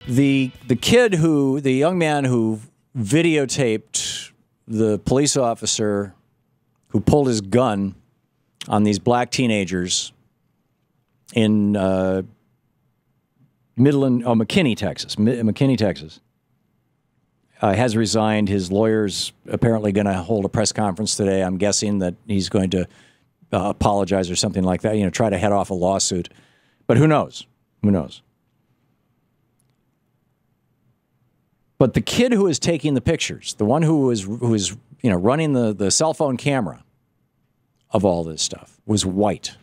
The young man who videotaped the police officer who pulled his gun on these black teenagers in McKinney, Texas, has resigned. His lawyer's apparently going to hold a press conference today. I'm guessing that he's going to apologize or something like that, try to head off a lawsuit. But who knows? Who knows? But the kid who is taking the pictures, the one who is running the cell phone camera of all this stuff, was white.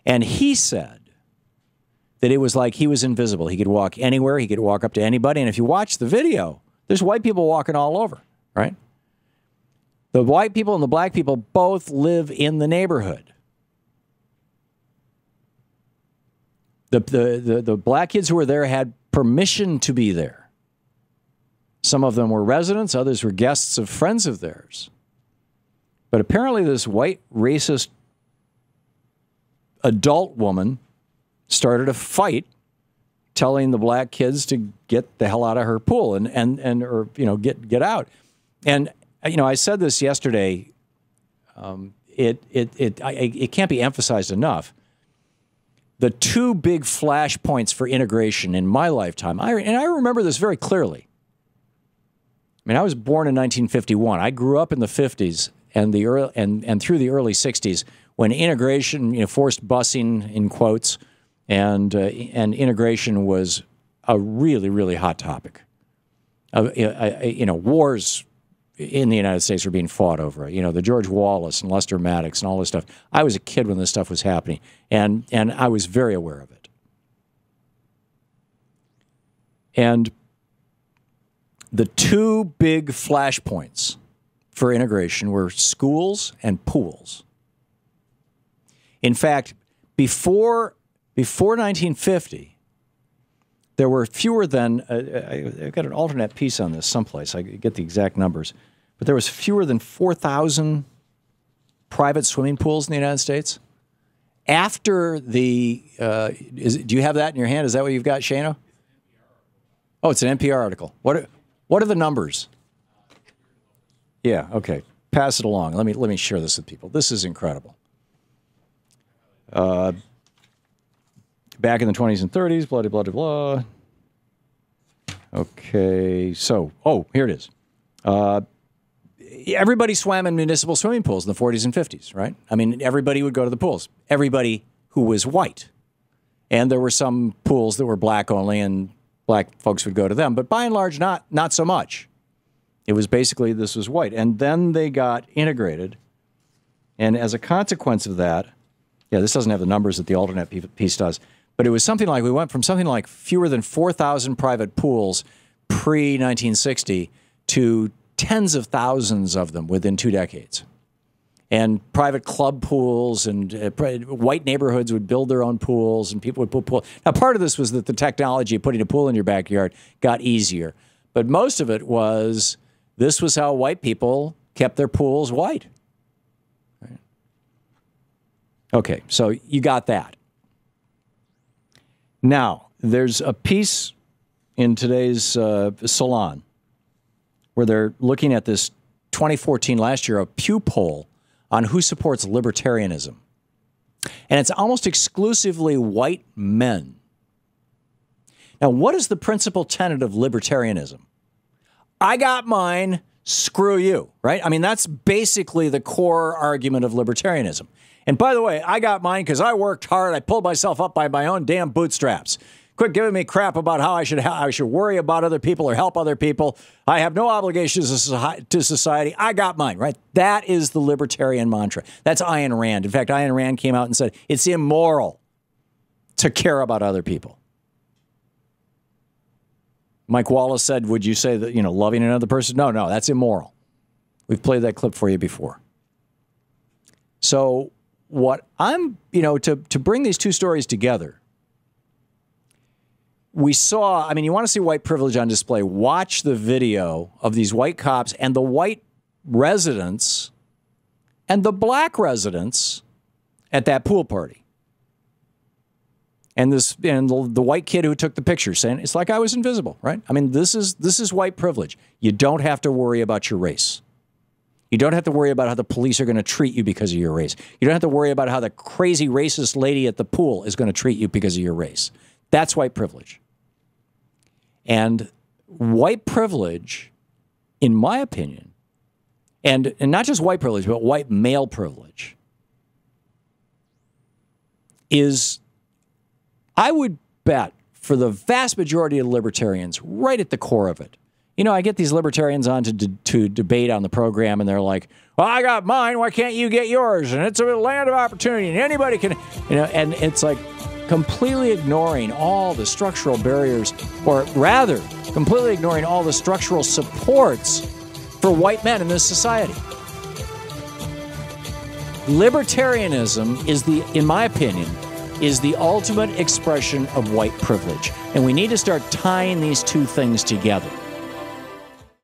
And he said that it was like he was invisible. He could walk anywhere. He could walk up to anybody. And if you watch the video, there's white people walking all over, right? The white people and the black people both live in the neighborhood. The black kids who were there had permission to be there. Some of them were residents, others were guests of friends of theirs. But apparently this white racist adult woman started a fight telling the black kids to get the hell out of her pool and get out. And I said this yesterday. It can't be emphasized enough. The two big flashpoints for integration in my lifetime, I remember this very clearly. I mean, I was born in 1951. I grew up in the 50s and through the early 60s when integration, forced busing in quotes, and integration was a really, really hot topic. Wars in the United States were being fought over it. The George Wallace and Lester Maddox and all this stuff. I was a kid when this stuff was happening, and I was very aware of it. And the two big flashpoints for integration were schools and pools. In fact, before 1950, there were fewer than, I've got an alternate piece on this someplace, I get the exact numbers, but there was fewer than 4,000 private swimming pools in the United States. After the, do you have that in your hand? Is that what you've got, Shano? Oh, it's an NPR article. What are the numbers? Yeah, okay. Pass it along. Let me share this with people. This is incredible. Back in the 20s and 30s, blah, blah, blah, blah. Okay, so, here it is. Everybody swam in municipal swimming pools in the 40s and 50s, right? I mean, everybody would go to the pools. Everybody who was white. And there were some pools that were black only, and black folks would go to them. But by and large, not so much. It was basically, this was white. And then they got integrated. And as a consequence of that, this doesn't have the numbers that the alternate piece does, but it was something like, we went from something like fewer than 4,000 private pools pre-1960 to tens of thousands of them within 2 decades. And private club pools and white neighborhoods would build their own pools, and people would put pools. Now, part of this was that the technology of putting a pool in your backyard got easier. But most of it was, this was how white people kept their pools white. Right? Okay, so you got that. Now, there's a piece in today's Salon where they're looking at this 2014, last year, a Pew poll on who supports libertarianism. And it's almost exclusively white men. Now, what is the principal tenet of libertarianism? I got mine, screw you, right? I mean, that's basically the core argument of libertarianism. And by the way, I got mine because I worked hard. I pulled myself up by my own damn bootstraps. Quit giving me crap about how I should worry about other people or help other people. I have no obligations to society. I got mine, right? That is the libertarian mantra. That's Ayn Rand. In fact, Ayn Rand came out and said, it's immoral to care about other people. Mike Wallace said, would you say that, loving another person? No, that's immoral. We've played that clip for you before. So what I'm, to bring these two stories together, we saw, you want to see white privilege on display, watch the video of these white cops and the white residents and the black residents at that pool party. And the white kid who took the picture saying, it's like I was invisible, right? I mean, this is white privilege. You don't have to worry about your race. You don't have to worry about how the police are going to treat you because of your race. You don't have to worry about how the crazy racist lady at the pool is going to treat you because of your race. That's white privilege. And white privilege, in my opinion, and not just white privilege, but white male privilege, is, I would bet, for the vast majority of libertarians, right at the core of it. You know, I get these libertarians on to debate on the program, and they're like, well, I got mine, why can't you get yours? And it's a land of opportunity, and anybody can, you know, and it's like completely ignoring all the structural barriers, or rather, completely ignoring all the structural supports for white men in this society. Libertarianism is in my opinion, is the ultimate expression of white privilege. And we need to start tying these two things together.